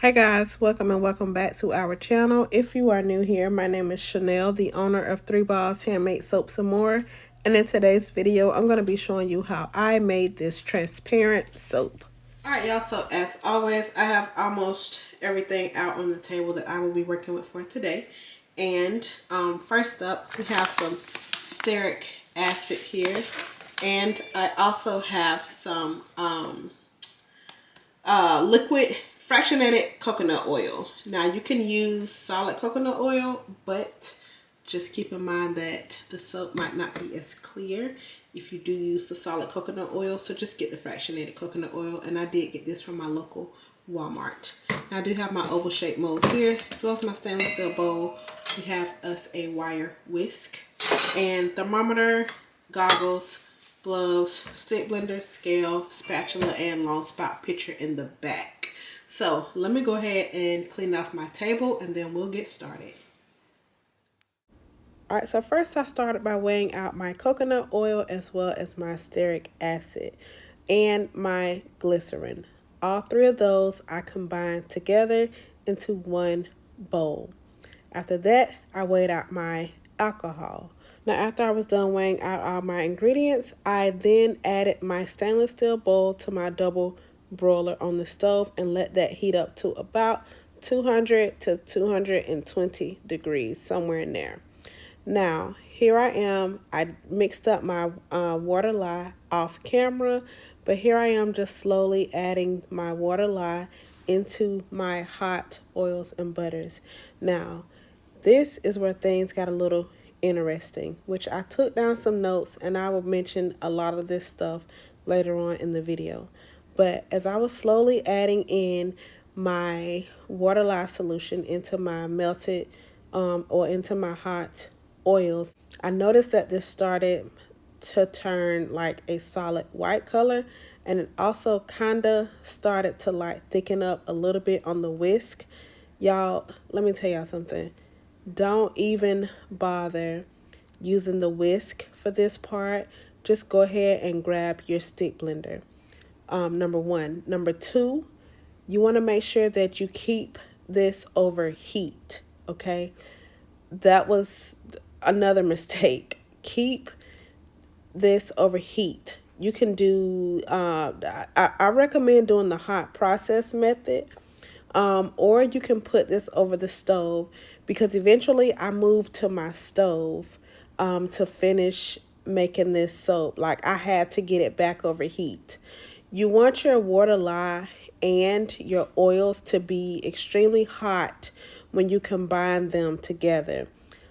Hi guys, welcome and welcome back to our channel. If you are new here, my name is Chanel, the owner of 3 Balls Handmade Soaps and More. And in today's video, I'm going to be showing you how I made this transparent soap. Alright y'all, so as always, I have almost everything out on the table that I will be working with for today. And first up, we have some stearic acid here. And I also have some liquid fractionated coconut oil. Now you can use solid coconut oil, but just keep in mind that the soap might not be as clear if you do use the solid coconut oil. So just get the fractionated coconut oil, and I did get this from my local Walmart. Now I do have my oval shaped molds here, as well as my stainless steel bowl. We have us a wire whisk and thermometer, goggles, gloves, stick blender, scale, spatula, and long spot pitcher in the back. So let me go ahead and clean off my table and then we'll get started. Alright, so first I started by weighing out my coconut oil as well as my stearic acid and my glycerin. All three of those I combined together into one bowl. After that, I weighed out my alcohol. Now, after I was done weighing out all my ingredients, I then added my stainless steel bowl to my double broiler on the stove and let that heat up to about 200 to 220 degrees, somewhere in there. Now, here I am. I mixed up my water lye off camera, but here I am just slowly adding my water lye into my hot oils and butters. Now, this is where things got a little interesting, which I took down some notes and I will mention a lot of this stuff later on in the video. But as I was slowly adding in my water lye solution into my melted or into my hot oils, I noticed that this started to turn like a solid white color, and it also kinda started to like thicken up a little bit on the whisk. Y'all, let me tell y'all something. Don't even bother using the whisk for this part. Just go ahead and grab your stick blender. Number one. Number two, you want to make sure that you keep this over heat, okay? That was another mistake. Keep this over heat. You can do, I recommend doing the hot process method, or you can put this over the stove, because eventually I moved to my stove to finish making this soap. Like, I had to get it back over heat. You want your water lye and your oils to be extremely hot when you combine them together.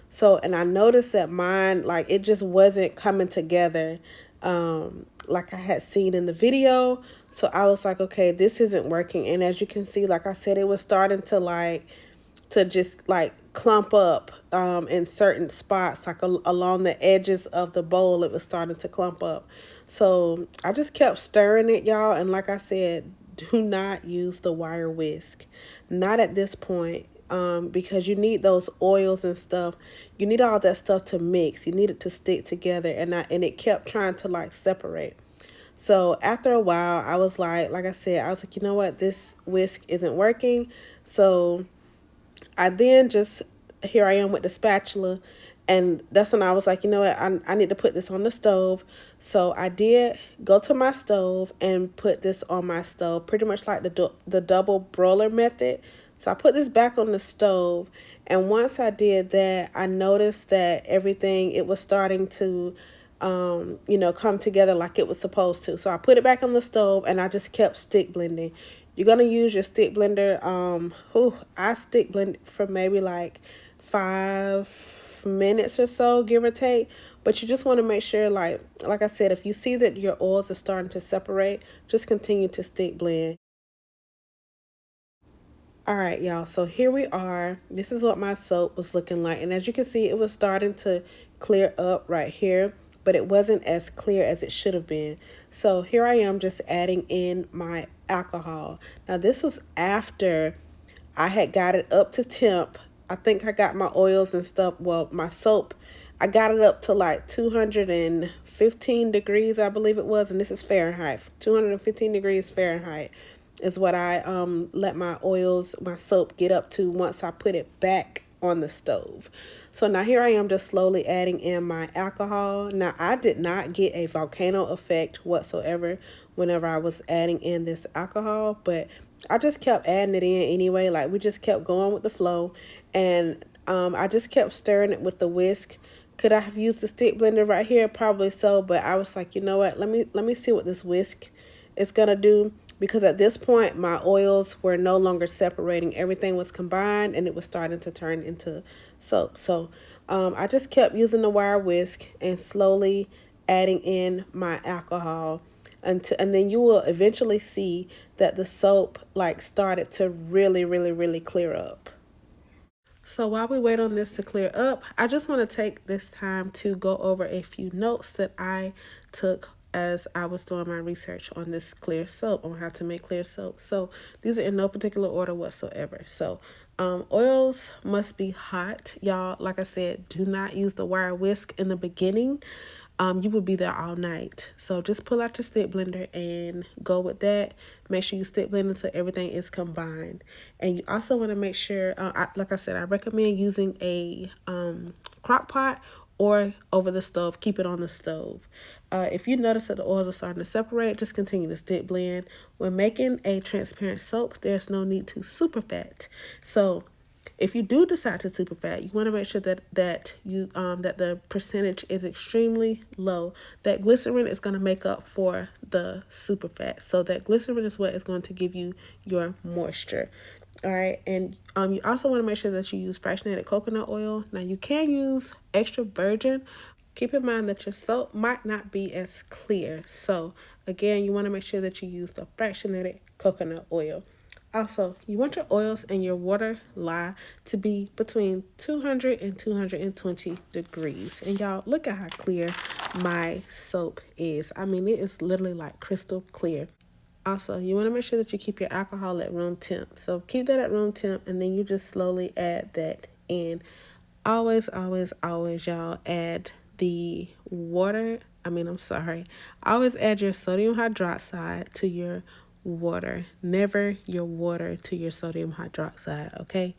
So, and I noticed that mine, like, it just wasn't coming together like I had seen in the video. So I was like, okay, this isn't working. And as you can see, like I said, it was starting to just like clump up in certain spots, like along the edges of the bowl. It was starting to clump up. So I just kept stirring it, y'all. And like I said, do not use the wire whisk. Not at this point. Because you need those oils and stuff. You need all that stuff to mix. You need it to stick together. And it kept trying to like separate. So after a while, I was like I said, I was like, you know what? This whisk isn't working. So I then just, here I am with the spatula. And that's when I was like, you know what? I need to put this on the stove. So I did go to my stove and put this on my stove, pretty much like the double broiler method. So I put this back on the stove, and once I did that, I noticed that everything, it was starting to, come together like it was supposed to. So I put it back on the stove, and I just kept stick blending. You're going to use your stick blender. I stick blend for maybe like 5 minutes or so, give or take. But you just want to make sure, like I said, if you see that your oils are starting to separate, just continue to stick blend. All right, y'all, so here we are. This is what my soap was looking like. And as you can see, it was starting to clear up right here, but it wasn't as clear as it should have been. So here I am just adding in my alcohol. Now, this was after I had got it up to temp. I think I got my oils and stuff, well, my soap, I got it up to like 215 degrees, I believe it was. And this is Fahrenheit, 215 degrees Fahrenheit. is what I let my soap get up to once I put it back on the stove. So now here I am just slowly adding in my alcohol. Now I did not get a volcano effect whatsoever whenever I was adding in this alcohol, but I just kept adding it in anyway. Like we just kept going with the flow, and I just kept stirring it with the whisk. Could I have used the stick blender right here? Probably so, but I was like, you know what? Let me see what this whisk is gonna do, because at this point my oils were no longer separating. Everything was combined and it was starting to turn into soap. So I just kept using the wire whisk and slowly adding in my alcohol, and then you will eventually see that the soap like started to really clear up. So while we wait on this to clear up, I just want to take this time to go over a few notes that I took as I was doing my research on this clear soap, on how to make clear soap. So these are in no particular order whatsoever. So oils must be hot. Y'all, like I said, do not use the wire whisk in the beginning. You will be there all night. So just pull out your stick blender and go with that. Make sure you stick blend until everything is combined. And you also want to make sure, like I said, I recommend using a crock pot or over the stove. Keep it on the stove. If you notice that the oils are starting to separate, just continue to stick blend. When making a transparent soap, there's no need to super fat. So if you do decide to super fat, you want to make sure that the percentage is extremely low. That glycerin is going to make up for the super fat. So that glycerin is what is going to give you your moisture. All right, and you also want to make sure that you use fractionated coconut oil. Now you can use extra virgin. Keep in mind that your soap might not be as clear. So again, you want to make sure that you use the fractionated coconut oil. Also, you want your oils and your water lye to be between 200 and 220 degrees. And y'all, look at how clear my soap is. I mean, it is literally like crystal clear. Also, you want to make sure that you keep your alcohol at room temp. So keep that at room temp, and then you just slowly add that in. Always, y'all, add the water. I'm sorry. Always add your sodium hydroxide to your water. Never your water to your sodium hydroxide, okay?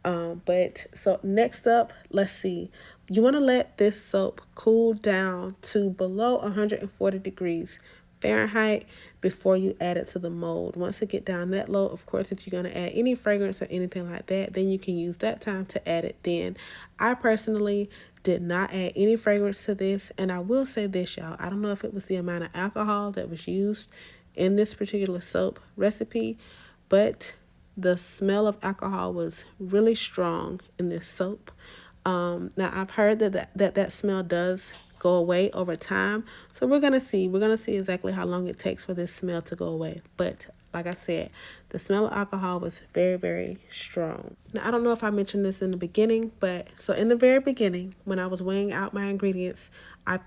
But so next up, let's see. You want to let this soap cool down to below 140 degrees Fahrenheit before you add it to the mold. Once it get down that low, of course, if you're going to add any fragrance or anything like that, then you can use that time to add it then. I personally did not add any fragrance to this, and I will say this, y'all. I don't know if it was the amount of alcohol that was used in this particular soap recipe, but the smell of alcohol was really strong in this soap. Now I've heard that smell does go away over time, so we're gonna see exactly how long it takes for this smell to go away. But like I said, the smell of alcohol was very strong. Now I don't know if I mentioned this in the beginning, but so in the very beginning, when I was weighing out my ingredients,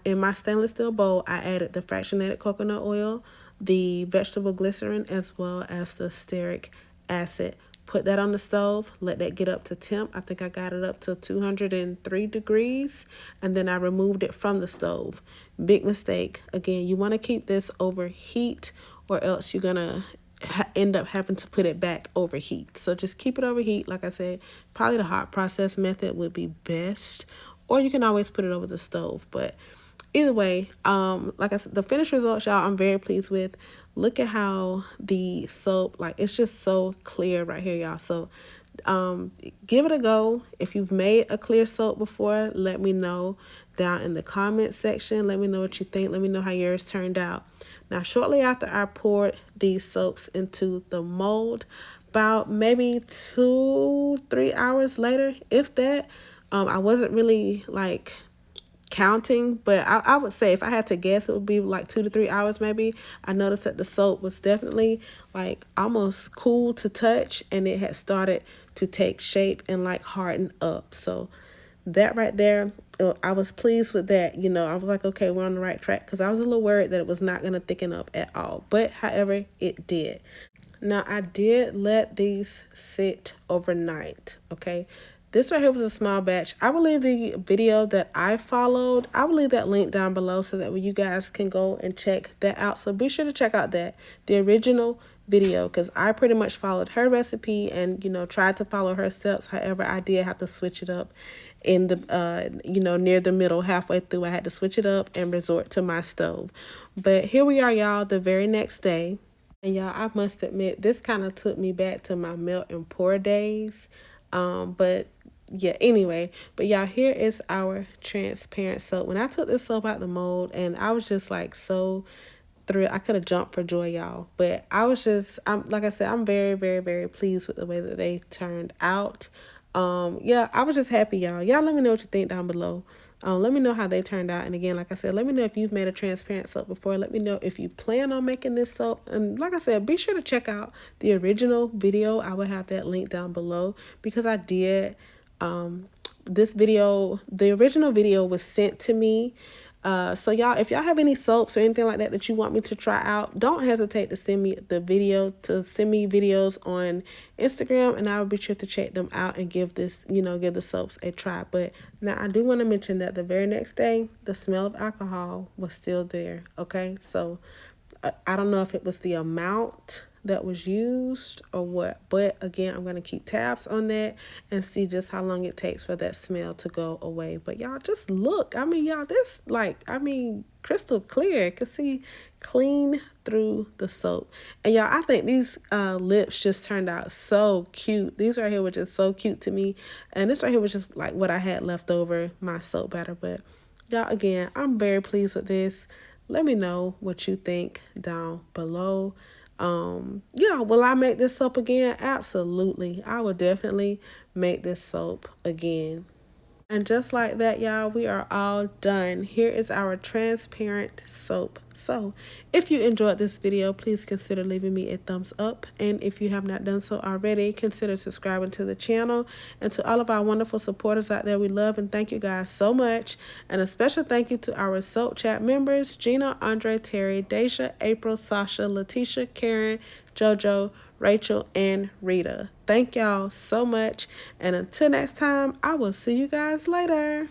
in my stainless steel bowl I added the fractionated coconut oil, the vegetable glycerin, as well as the stearic acid. Put that on the stove, let that get up to temp. I think I got it up to 203 degrees, and then I removed it from the stove. Big mistake. Again, you want to keep this over heat, or else you're going to end up having to put it back over heat. So just keep it over heat. Like I said, probably the hot process method would be best, or you can always put it over the stove. But either way, like I said, the finished results, y'all, I'm very pleased with. Look at how the soap, like, it's just so clear right here, y'all. So give it a go. If you've made a clear soap before, let me know down in the comment section. Let me know what you think. Let me know how yours turned out. Now, shortly after I poured these soaps into the mold, about maybe 2-3 hours later, if that, I wasn't really like counting, but I would say if I had to guess, it would be like 2 to 3 hours maybe. I noticed that the soap was definitely like almost cool to touch, and it had started to take shape and like harden up. So that right there, I was pleased with that. You know, I was like, okay, we're on the right track, because I was a little worried that it was not going to thicken up at all. But however, it did. Now, I did let these sit overnight, okay? This right here was a small batch. I will leave the video that I followed. I will leave that link down below so that you guys can go and check that out. So be sure to check out the original video, because I pretty much followed her recipe and, you know, tried to follow her steps. However, I did have to switch it up in the you know, near the middle, halfway through. I had to switch it up and resort to my stove. But here we are, y'all, the very next day. And y'all, I must admit, this kind of took me back to my melt and pour days. But yeah, anyway, but y'all, here is our transparent soap. When I took this soap out the mold, and I was just like so thrilled. I could have jumped for joy, y'all. But I was just, I'm like I said, I'm very, very, very pleased with the way that they turned out. Yeah, I was just happy, y'all. Y'all let me know what you think down below. Let me know how they turned out. And again, like I said, let me know if you've made a transparent soap before. Let me know if you plan on making this soap. And like I said, be sure to check out the original video. I will have that link down below, because I did this video. The original video was sent to me. So y'all, if y'all have any soaps or anything like that that you want me to try out, don't hesitate to send me send me videos on Instagram, and I will be sure to check them out and give this, you know, give the soaps a try. But now I do want to mention that the very next day, the smell of alcohol was still there. Okay, so I don't know if it was the amount that was used or what, but again, I'm going to keep tabs on that and see just how long it takes for that smell to go away. But y'all, just look, I mean, y'all, this, like, I mean, crystal clear. Can see clean through the soap. And y'all, I think these lips just turned out so cute. These right here were just so cute to me, and this right here was just like what I had left over my soap batter. But y'all, again, I'm very pleased with this. Let me know what you think down below. Yeah, will I make this soap again? Absolutely. I will definitely make this soap again. And just like that, y'all, we are all done. Here is our transparent soap. So if you enjoyed this video, please consider leaving me a thumbs up. And if you have not done so already, consider subscribing to the channel. And to all of our wonderful supporters out there, we love and thank you guys so much. And a special thank you to our Soap Chat members, Gina, Andre, Terry, Deja, April, Sasha, Letitia, Karen, JoJo, Rachel, and Rita. Thank y'all so much. And until next time, I will see you guys later.